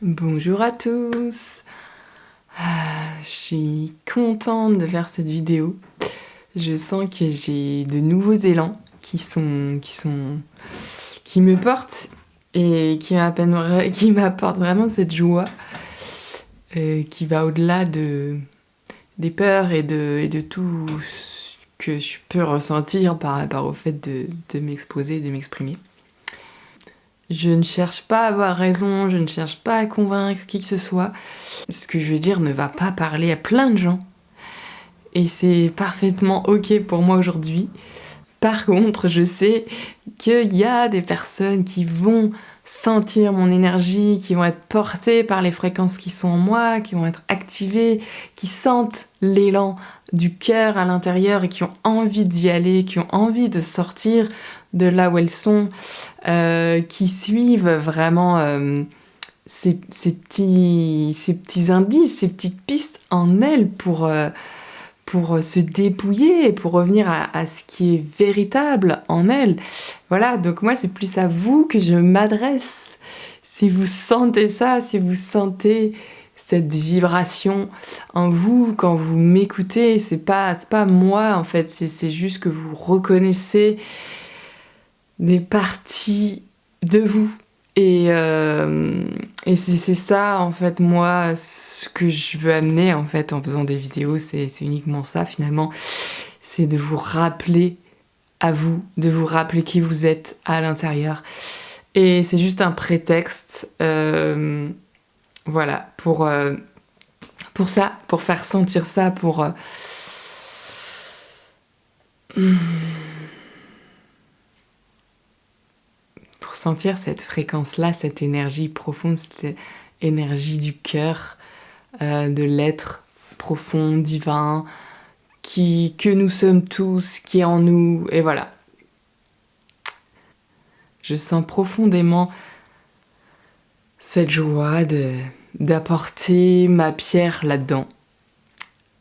Bonjour à tous. Je suis contente de faire cette vidéo. Je sens que j'ai de nouveaux élans qui me portent et qui m'apportent vraiment cette joie qui va au-delà des peurs et de tout ce que je peux ressentir par rapport au fait de m'exposer et de m'exprimer. Je ne cherche pas à avoir raison, je ne cherche pas à convaincre qui que ce soit. Ce que je veux dire ne va pas parler à plein de gens. Et c'est parfaitement ok pour moi aujourd'hui. Par contre, je sais qu'il y a des personnes qui vont sentir mon énergie, qui vont être portées par les fréquences qui sont en moi, qui vont être activées, qui sentent l'élan du cœur à l'intérieur et qui ont envie d'y aller, qui ont envie de sortir de là où elles sont, qui suivent vraiment ces petits indices, ces petites pistes en elles pour se dépouiller et pour revenir à ce qui est véritable en elles. Voilà, donc moi c'est plus à vous que je m'adresse. Si vous sentez ça, si vous sentez cette vibration en vous quand vous m'écoutez, c'est pas moi en fait, c'est juste que vous reconnaissez des parties de vous. Et c'est ça, en fait, moi, ce que je veux amener, en fait, en faisant des vidéos, c'est uniquement ça, finalement. C'est de vous rappeler à vous, de vous rappeler qui vous êtes à l'intérieur. Et c'est juste un prétexte, voilà, pour ça, pour faire sentir ça, pour sentir cette fréquence-là, cette énergie profonde, cette énergie du cœur, de l'être profond, divin, que nous sommes tous, qui est en nous, et voilà. Je sens profondément cette joie d'apporter ma pierre là-dedans,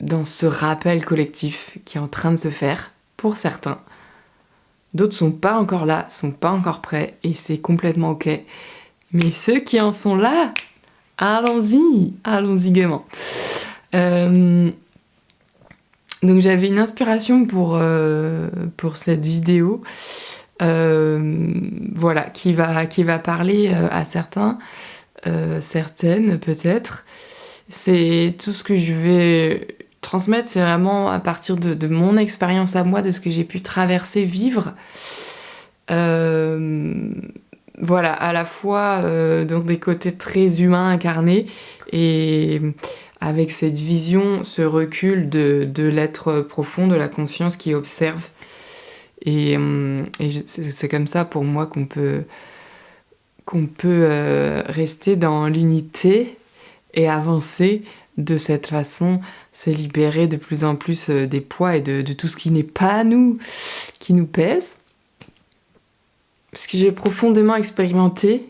dans ce rappel collectif qui est en train de se faire, pour certains. D'autres sont pas encore là, sont pas encore prêts, et c'est complètement ok. Mais ceux qui en sont là, allons-y gaiement. Donc j'avais une inspiration pour cette vidéo, voilà, qui va parler à certains, certaines peut-être. C'est tout ce que je vais transmettre, c'est vraiment à partir de mon expérience à moi, de ce que j'ai pu traverser, vivre. Voilà, à la fois dans des côtés très humains incarnés et avec cette vision, ce recul de l'être profond, de la conscience qui observe. Et c'est comme ça pour moi qu'on peut rester dans l'unité et avancer de cette façon, se libérer de plus en plus des poids et de tout ce qui n'est pas à nous, qui nous pèse. Ce que j'ai profondément expérimenté,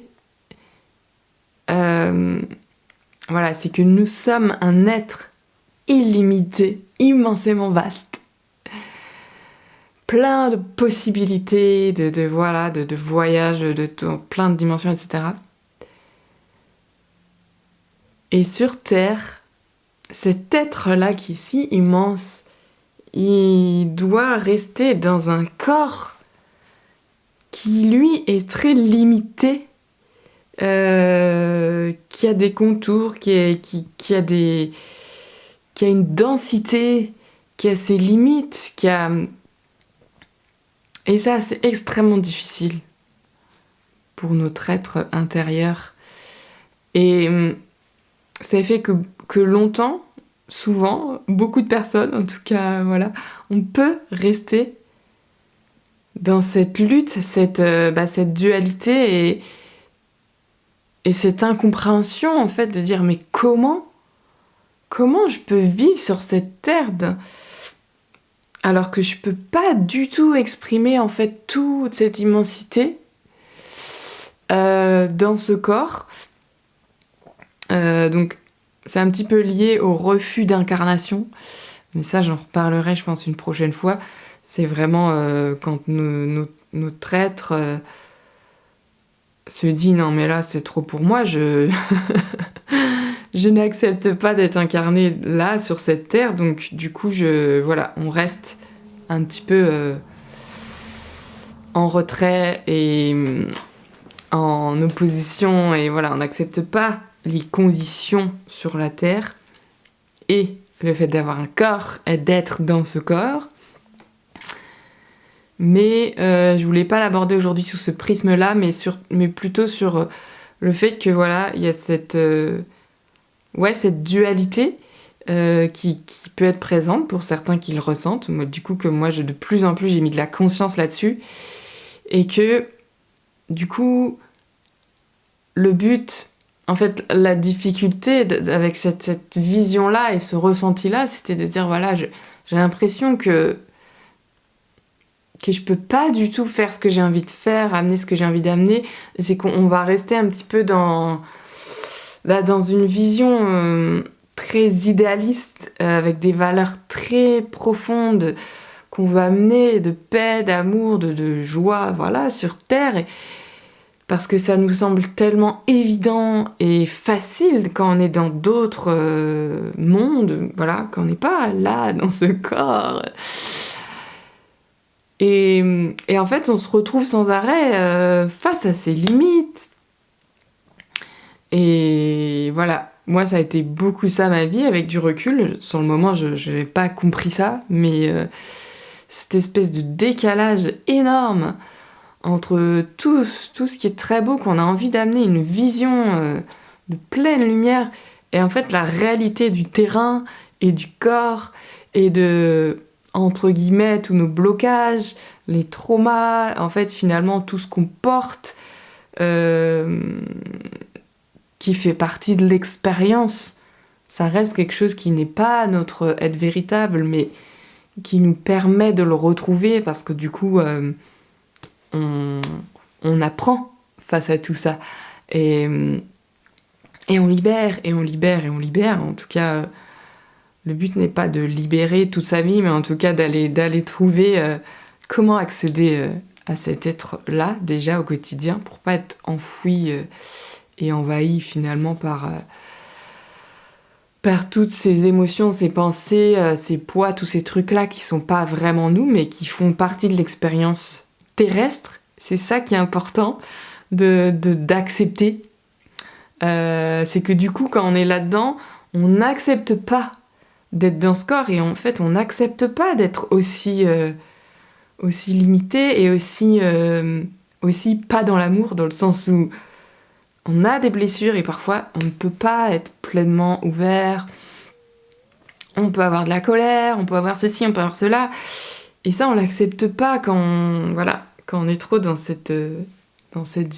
voilà, c'est que nous sommes un être illimité, immensément vaste. Plein de possibilités, de voyages, de plein de dimensions, etc. Et sur Terre, cet être-là qui est si immense, il doit rester dans un corps qui, lui, est très limité, qui a des contours, qui a une densité, qui a ses limites, Et ça, c'est extrêmement difficile pour notre être intérieur. Et ça fait que longtemps, souvent, beaucoup de personnes, en tout cas, voilà, on peut rester dans cette lutte, cette dualité et cette incompréhension, en fait, de dire, mais comment je peux vivre sur cette terre alors que je peux pas du tout exprimer, en fait, toute cette immensité dans ce corps. Donc, c'est un petit peu lié au refus d'incarnation, mais ça, j'en reparlerai, je pense, une prochaine fois. C'est vraiment quand notre être se dit « Non, mais là, c'est trop pour moi, je n'accepte pas d'être incarnée là, sur cette terre, donc du coup, voilà, on reste un petit peu en retrait et en opposition, et voilà, on n'accepte pas les conditions sur la terre et le fait d'avoir un corps et d'être dans ce corps. Mais je voulais pas l'aborder aujourd'hui sous ce prisme-là, mais plutôt sur le fait que voilà, il y a cette dualité qui peut être présente pour certains qui le ressentent. Moi, du coup, de plus en plus, j'ai mis de la conscience là-dessus. Et que, du coup, le but, en fait, la difficulté avec cette vision-là et ce ressenti-là, c'était de dire, voilà, j'ai l'impression que je peux pas du tout faire ce que j'ai envie de faire, amener ce que j'ai envie d'amener. C'est qu'on va rester un petit peu dans une vision très idéaliste, avec des valeurs très profondes qu'on veut amener, de paix, d'amour, de joie, voilà, sur Terre. Parce que ça nous semble tellement évident et facile quand on est dans d'autres mondes, voilà, quand on n'est pas là, dans ce corps. Et en fait, on se retrouve sans arrêt face à ses limites. Et voilà, moi, ça a été beaucoup ça ma vie, avec du recul. Sur le moment, je n'ai pas compris ça, mais cette espèce de décalage énorme entre tout ce qui est très beau, qu'on a envie d'amener, une vision de pleine lumière, et en fait, la réalité du terrain et du corps, et de, entre guillemets, tous nos blocages, les traumas, en fait, finalement, tout ce qu'on porte, qui fait partie de l'expérience. Ça reste quelque chose qui n'est pas notre être véritable, mais qui nous permet de le retrouver, parce que du coup, on apprend face à tout ça. Et on libère, et on libère, et on libère. En tout cas, le but n'est pas de libérer toute sa vie, mais en tout cas d'aller trouver comment accéder à cet être-là, déjà au quotidien, pour pas être enfoui et envahi finalement par toutes ces émotions, ces pensées, ces poids, tous ces trucs-là qui sont pas vraiment nous, mais qui font partie de l'expérience terrestre. C'est ça qui est important d'accepter. C'est que du coup, quand on est là-dedans, on n'accepte pas d'être dans ce corps, et en fait, on n'accepte pas d'être aussi limité, et aussi pas dans l'amour, dans le sens où on a des blessures et parfois on ne peut pas être pleinement ouvert. On peut avoir de la colère, on peut avoir ceci, on peut avoir cela. Et ça, on l'accepte pas quand on est trop dans cette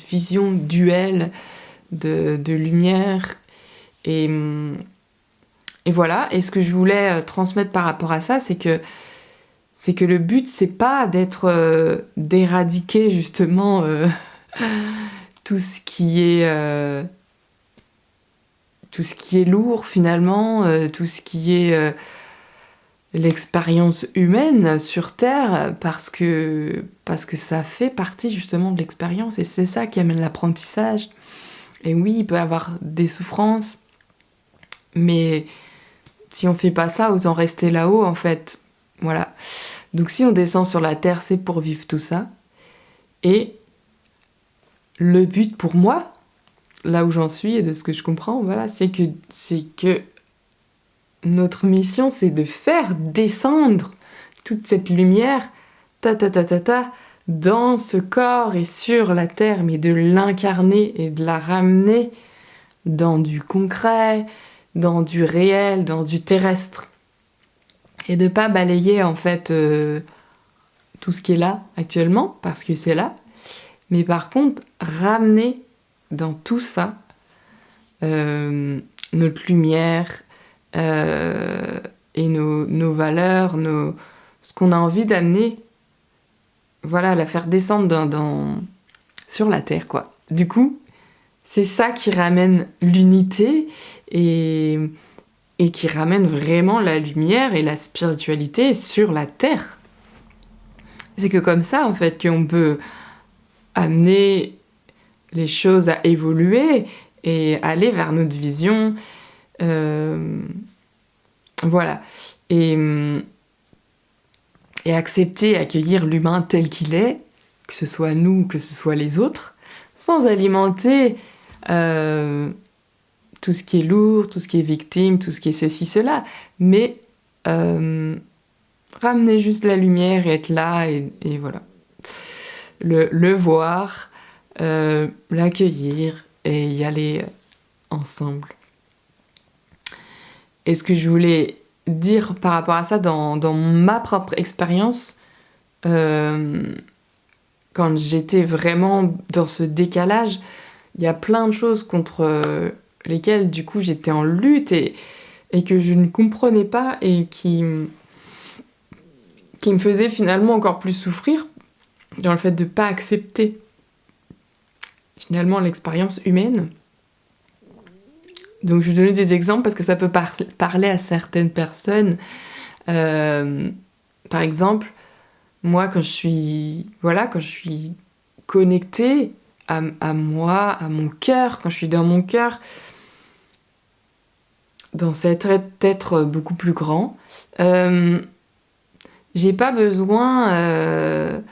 vision duelle de lumière. Et voilà. Et ce que je voulais transmettre par rapport à ça, c'est que le but, c'est pas d'éradiquer justement tout ce qui est lourd finalement, tout ce qui est l'expérience humaine sur Terre, parce que ça fait partie justement de l'expérience, et c'est ça qui amène l'apprentissage. Et oui, il peut y avoir des souffrances, mais si on fait pas ça, autant rester là-haut en fait. Voilà. Donc si on descend sur la Terre, c'est pour vivre tout ça. Et le but pour moi, là où j'en suis et de ce que je comprends, voilà, c'est que notre mission, c'est de faire descendre toute cette lumière, dans ce corps et sur la terre, mais de l'incarner et de la ramener dans du concret, dans du réel, dans du terrestre. Et de pas balayer en fait tout ce qui est là actuellement, parce que c'est là, mais par contre, ramener dans tout ça notre lumière et nos valeurs, ce qu'on a envie d'amener, voilà, la faire descendre sur la terre, quoi. Du coup, c'est ça qui ramène l'unité et qui ramène vraiment la lumière et la spiritualité sur la terre. C'est que comme ça, en fait, qu'on peut amener les choses à évoluer et aller vers notre vision. Voilà. Et accepter, accueillir l'humain tel qu'il est, que ce soit nous, que ce soit les autres, sans alimenter tout ce qui est lourd, tout ce qui est victime, tout ce qui est ceci, cela, mais ramener juste la lumière et être là, et voilà. Le voir, l'accueillir et y aller ensemble. Et ce que je voulais dire par rapport à ça dans ma propre expérience, quand j'étais vraiment dans ce décalage, il y a plein de choses contre lesquelles du coup j'étais en lutte et que je ne comprenais pas et qui me faisaient finalement encore plus souffrir dans le fait de ne pas accepter finalement l'expérience humaine. Donc je vais donner des exemples parce que ça peut parler à certaines personnes. Par exemple, moi quand je suis connectée à moi, à mon cœur, quand je suis dans mon cœur, dans cet être beaucoup plus grand, j'ai pas besoin...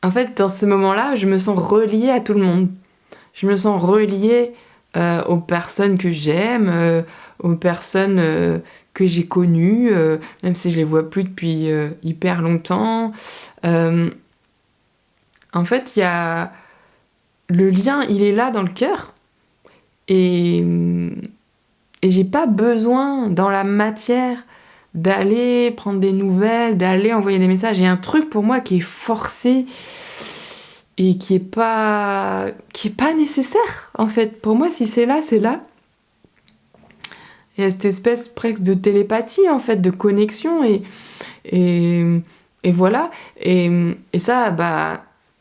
En fait, dans ce moment-là, je me sens reliée à tout le monde. Je me sens reliée aux personnes que j'aime, aux personnes que j'ai connues, même si je les vois plus depuis hyper longtemps. En fait, il y a... Le lien, il est là dans le cœur. Et j'ai pas besoin, dans la matière, d'aller prendre des nouvelles, d'aller envoyer des messages. Il y a un truc pour moi qui est forcé et qui est pas nécessaire, en fait. Pour moi, si c'est là, c'est là. Il y a cette espèce presque de télépathie, en fait, de connexion, et voilà. Et ça,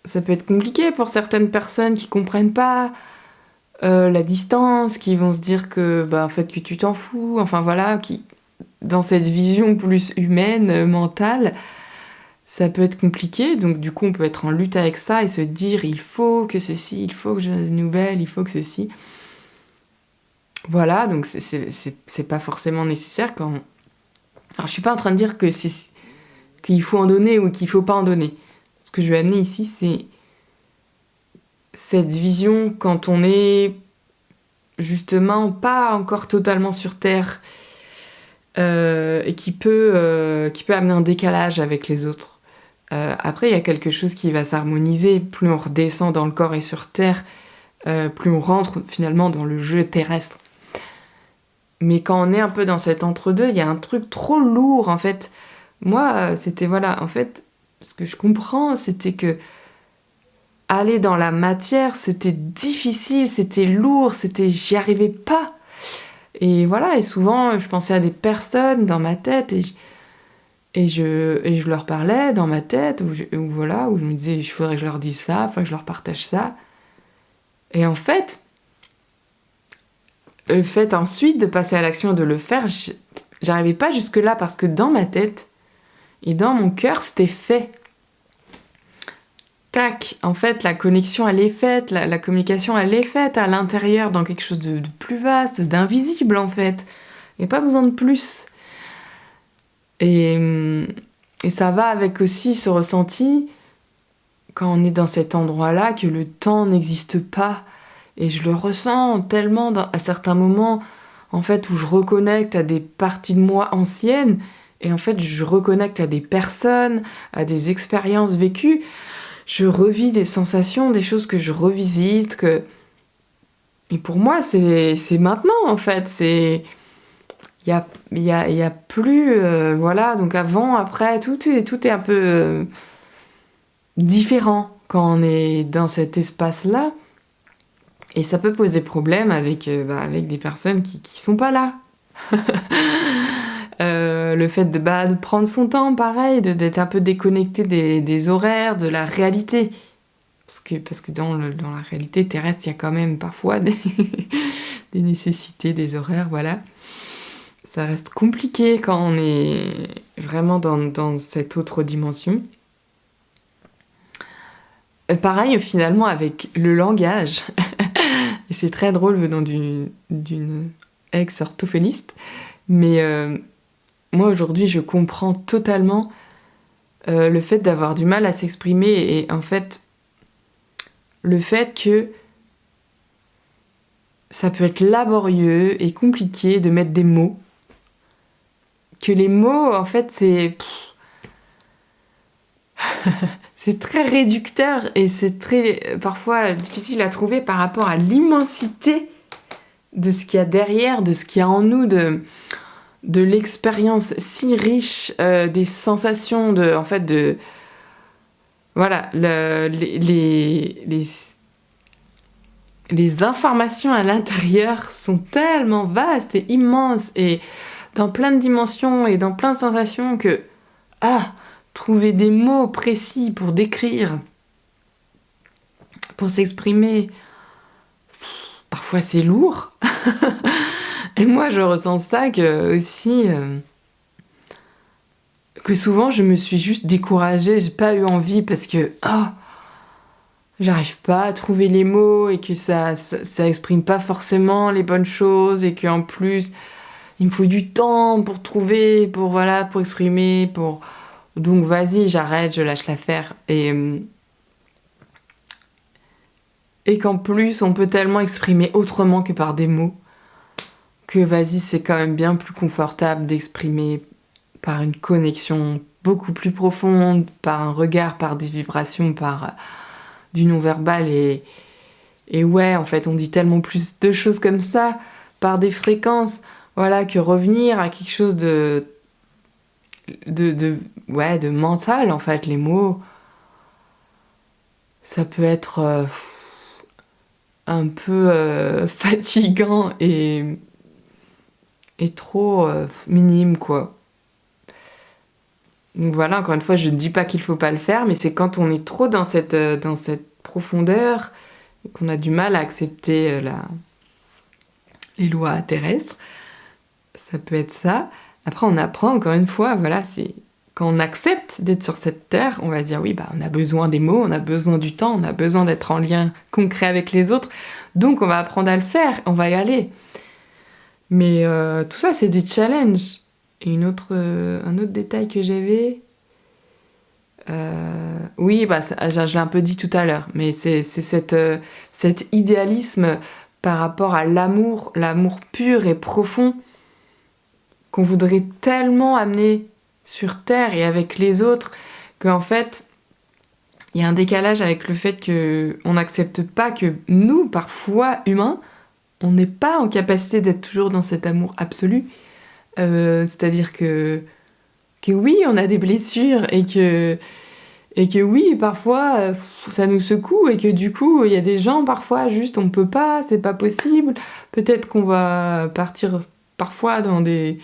ça peut être compliqué pour certaines personnes qui comprennent pas la distance, qui vont se dire que, en fait, que tu t'en fous, enfin voilà, qui, dans cette vision plus humaine, mentale, ça peut être compliqué. Donc du coup, on peut être en lutte avec ça et se dire, il faut que ceci, il faut que j'ai des nouvelles, il faut que ceci. Voilà, donc c'est pas forcément nécessaire quand... Alors je suis pas en train de dire qu'il faut en donner ou qu'il faut pas en donner. Ce que je veux amener ici, c'est cette vision quand on est justement pas encore totalement sur Terre et qui peut amener un décalage avec les autres. Après, il y a quelque chose qui va s'harmoniser. Plus on redescend dans le corps et sur Terre, plus on rentre finalement dans le jeu terrestre. Mais quand on est un peu dans cet entre-deux, il y a un truc trop lourd, en fait. Moi, c'était, voilà, en fait, ce que je comprends, c'était que aller dans la matière, c'était difficile, c'était lourd, j'y arrivais pas. Et voilà, et souvent, je pensais à des personnes dans ma tête, et je leur parlais dans ma tête, où je me disais, il faudrait que je leur dise ça, il faudrait que je leur partage ça. Et en fait, le fait ensuite de passer à l'action et de le faire, j'arrivais pas jusque-là parce que dans ma tête et dans mon cœur, c'était fait. Tac, en fait, la connexion, elle est faite, la communication, elle est faite à l'intérieur, dans quelque chose de plus vaste, d'invisible, en fait. Il n'y a pas besoin de plus. Et ça va avec aussi ce ressenti, quand on est dans cet endroit-là, que le temps n'existe pas. Et je le ressens tellement à certains moments, en fait, où je reconnecte à des parties de moi anciennes, et en fait, je reconnecte à des personnes, à des expériences vécues. Je revis des sensations, des choses que je revisite, Et pour moi, c'est maintenant, en fait. Il y a plus... voilà, donc avant, après, tout est un peu différent quand on est dans cet espace-là. Et ça peut poser problème avec des personnes qui sont pas là. Le fait de prendre son temps, pareil, d'être un peu déconnecté des horaires, de la réalité. Parce que dans la réalité terrestre, il y a quand même parfois des nécessités, des horaires, voilà. Ça reste compliqué quand on est vraiment dans cette autre dimension. Pareil, finalement, avec le langage. Et c'est très drôle venant d'une ex-orthophoniste. Mais moi, aujourd'hui, je comprends totalement le fait d'avoir du mal à s'exprimer et en fait, le fait que ça peut être laborieux et compliqué de mettre des mots. Que les mots, en fait, c'est très réducteur et c'est très parfois difficile à trouver par rapport à l'immensité de ce qu'il y a derrière, de ce qu'il y a en nous, de l'expérience si riche, des sensations, voilà, les informations à l'intérieur sont tellement vastes et immenses et dans plein de dimensions et dans plein de sensations que trouver des mots précis pour décrire, pour s'exprimer, parfois c'est lourd. Et moi je ressens ça que souvent je me suis juste découragée, j'ai pas eu envie parce que j'arrive pas à trouver les mots et que ça exprime pas forcément les bonnes choses et qu'en plus il me faut du temps pour trouver, pour exprimer, donc vas-y, j'arrête, je lâche l'affaire et qu'en plus on peut tellement exprimer autrement que par des mots que vas-y, c'est quand même bien plus confortable d'exprimer par une connexion beaucoup plus profonde, par un regard, par des vibrations, par du non-verbal et ouais, en fait, on dit tellement plus de choses comme ça, par des fréquences, voilà, que revenir à quelque chose de mental, en fait, les mots, ça peut être un peu fatigant et trop minime, quoi. Donc voilà, encore une fois, je ne dis pas qu'il faut pas le faire, mais c'est quand on est trop dans cette profondeur, qu'on a du mal à accepter les lois terrestres, ça peut être ça. Après, on apprend, encore une fois, voilà, c'est quand on accepte d'être sur cette terre, on va se dire oui, on a besoin des mots, on a besoin du temps, on a besoin d'être en lien concret avec les autres, donc on va apprendre à le faire, on va y aller. Mais tout ça, c'est des challenges. Et un autre détail que j'avais... oui, je l'ai un peu dit tout à l'heure, mais c'est cet idéalisme par rapport à l'amour pur et profond qu'on voudrait tellement amener sur Terre et avec les autres, qu'en fait, il y a un décalage avec le fait qu'on n'accepte pas que nous, parfois humains, on n'est pas en capacité d'être toujours dans cet amour absolu. C'est-à-dire que oui, on a des blessures et que oui, parfois, ça nous secoue et que du coup, il y a des gens, parfois, juste, on peut pas, c'est pas possible. Peut-être qu'on va partir parfois dans des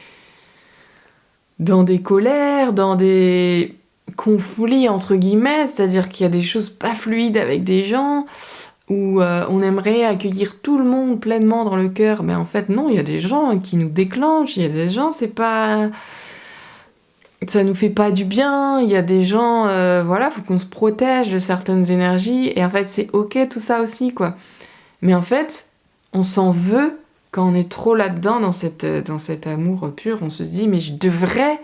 colères, dans des conflits, entre guillemets, c'est-à-dire qu'il y a des choses pas fluides avec des gens, où on aimerait accueillir tout le monde pleinement dans le cœur, mais en fait non, il y a des gens qui nous déclenchent, il y a des gens, ça nous fait pas du bien, il y a des gens, faut qu'on se protège de certaines énergies, et en fait c'est ok tout ça aussi, quoi. Mais en fait, on s'en veut quand on est trop là-dedans, dans cet amour pur, on se dit, mais je devrais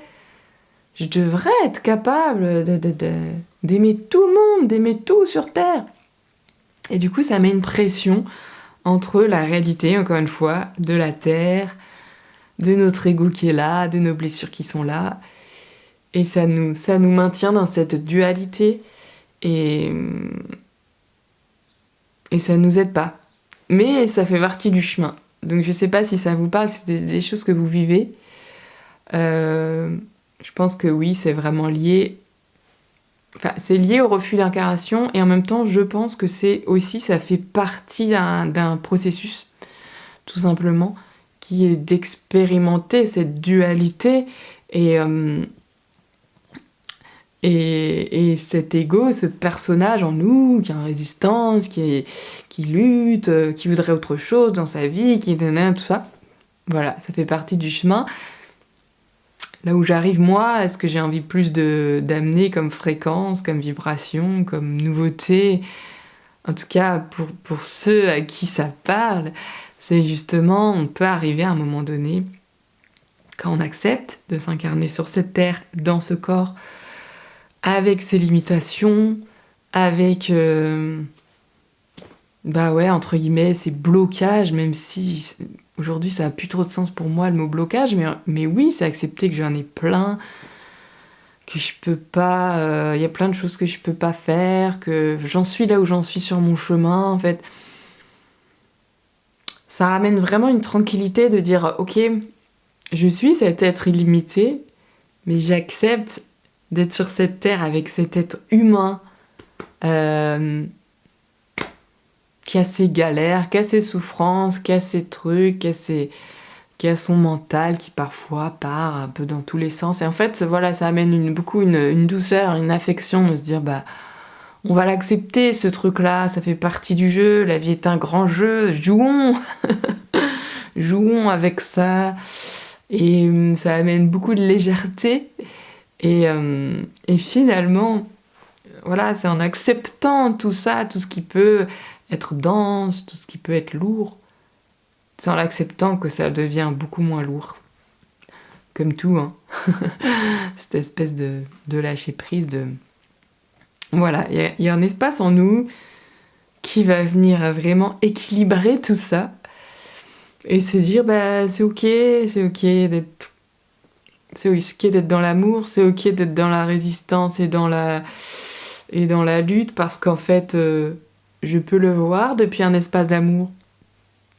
être capable d'aimer tout le monde, d'aimer tout sur Terre. Et du coup, ça met une pression entre la réalité, encore une fois, de la Terre, de notre ego qui est là, de nos blessures qui sont là. Et ça nous maintient dans cette dualité et ça nous aide pas. Mais ça fait partie du chemin. Donc je sais pas si ça vous parle, c'est des choses que vous vivez. Je pense que oui, c'est vraiment lié... Enfin, c'est lié au refus d'incarnation et en même temps, je pense que ça fait partie d'un processus, tout simplement, qui est d'expérimenter cette dualité et cet ego, ce personnage en nous, qui est en résistance, qui lutte, qui voudrait autre chose dans sa vie, tout ça. Voilà, ça fait partie du chemin. Là où j'arrive, moi, est-ce que j'ai envie plus d'amener comme fréquence, comme vibration, comme nouveauté, en tout cas pour ceux à qui ça parle, c'est justement, on peut arriver à un moment donné, quand on accepte de s'incarner sur cette terre, dans ce corps, avec ses limitations, avec, bah ouais, entre guillemets, ces blocages, même si aujourd'hui ça n'a plus trop de sens pour moi le mot blocage, mais oui, c'est accepter que j'en ai plein, que je peux pas, y a plein de choses que je peux pas faire, que j'en suis là où j'en suis sur mon chemin, en fait. Ça ramène vraiment une tranquillité de dire, ok, je suis cet être illimité, mais j'accepte d'être sur cette terre avec cet être humain euh, qui a ses galères, qui a ses souffrances, qui a ses trucs, qui a son mental qui parfois part un peu dans tous les sens. Et en fait, voilà, ça amène beaucoup une douceur, une affection de se dire, bah, on va l'accepter, ce truc-là, ça fait partie du jeu, la vie est un grand jeu, jouons, jouons avec ça. Et ça amène beaucoup de légèreté. Et finalement, voilà, c'est en acceptant tout ça, tout ce qui peut être dense, tout ce qui peut être lourd, c'est en l'acceptant que ça devient beaucoup moins lourd. Comme tout, hein. Cette espèce de lâcher prise, de... Voilà, il y a un espace en nous qui va venir vraiment équilibrer tout ça et se dire, bah, c'est ok d'être... C'est ok d'être dans l'amour, c'est ok d'être dans la résistance et dans la lutte, parce qu'en fait, je peux le voir depuis un espace d'amour.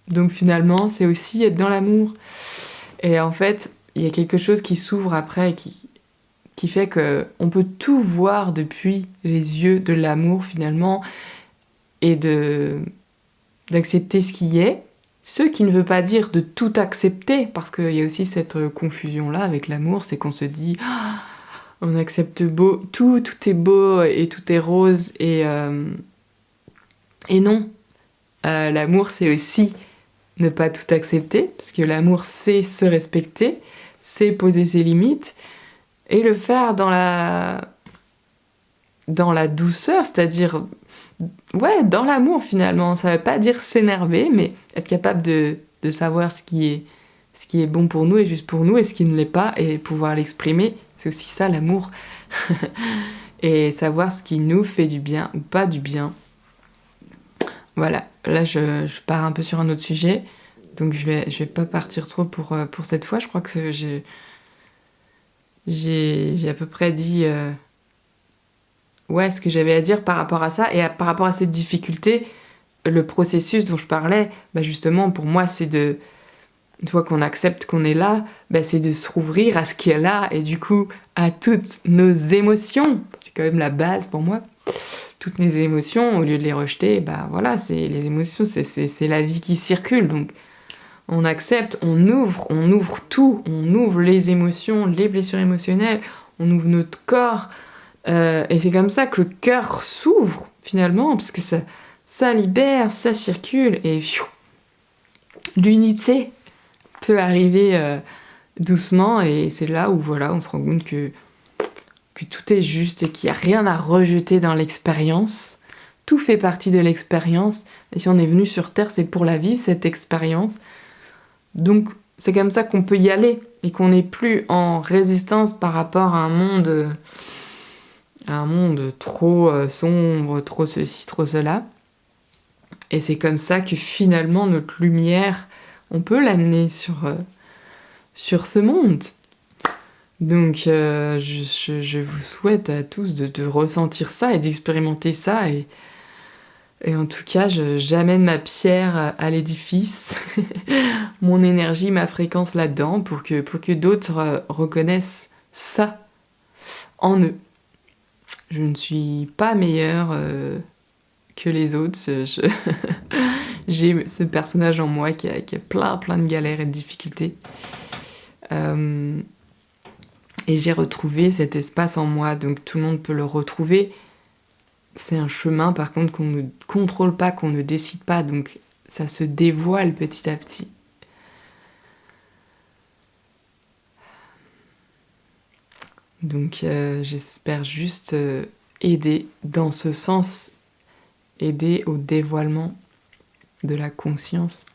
Donc finalement, c'est aussi être dans l'amour. Et en fait, il y a quelque chose qui s'ouvre après, qui fait que on peut tout voir depuis les yeux de l'amour finalement, et d'accepter ce qui est. Ce qui ne veut pas dire de tout accepter, parce qu'il y a aussi cette confusion-là avec l'amour, c'est qu'on se dit, ah, on accepte beau, tout est beau et tout est rose, et non. L'amour, c'est aussi ne pas tout accepter, parce que l'amour, c'est se respecter, c'est poser ses limites, et le faire dans la douceur, c'est-à-dire, ouais, dans l'amour finalement. Ça veut pas dire s'énerver, mais être capable de savoir ce qui est bon pour nous et juste pour nous, et ce qui ne l'est pas, et pouvoir l'exprimer. C'est aussi ça l'amour. Et savoir ce qui nous fait du bien ou pas du bien. Voilà, là je pars un peu sur un autre sujet, donc je vais pas partir trop pour cette fois. Je crois que j'ai à peu près dit ouais, ce que j'avais à dire par rapport à ça, et par rapport à cette difficulté. Le processus dont je parlais, bah justement pour moi c'est une fois qu'on accepte qu'on est là, bah c'est de se rouvrir à ce qui est là, et du coup à toutes nos émotions. C'est quand même la base pour moi. Toutes les émotions, au lieu de les rejeter, bah voilà, c'est les émotions, c'est la vie qui circule. Donc on accepte, on ouvre tout, on ouvre les émotions, les blessures émotionnelles, on ouvre notre corps, et c'est comme ça que le cœur s'ouvre finalement, parce que ça libère, ça circule, et l'unité peut arriver doucement, et c'est là où voilà, on se rend compte que tout est juste et qu'il n'y a rien à rejeter dans l'expérience. Tout fait partie de l'expérience. Et si on est venu sur Terre, c'est pour la vivre, cette expérience. Donc, c'est comme ça qu'on peut y aller, et qu'on n'est plus en résistance par rapport à un monde trop sombre, trop ceci, trop cela. Et c'est comme ça que finalement, notre lumière, on peut l'amener sur ce monde. Donc je vous souhaite à tous de ressentir ça et d'expérimenter ça, et en tout cas j'amène ma pierre à l'édifice, mon énergie, ma fréquence là-dedans, pour que d'autres reconnaissent ça en eux. Je ne suis pas meilleure que les autres, j'ai ce personnage en moi qui a plein de galères et de difficultés. Et j'ai retrouvé cet espace en moi, donc tout le monde peut le retrouver. C'est un chemin par contre qu'on ne contrôle pas, qu'on ne décide pas, donc ça se dévoile petit à petit. Donc j'espère juste aider dans ce sens, aider au dévoilement de la conscience.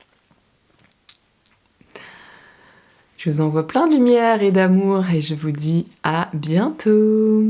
Je vous envoie plein de lumière et d'amour et je vous dis à bientôt.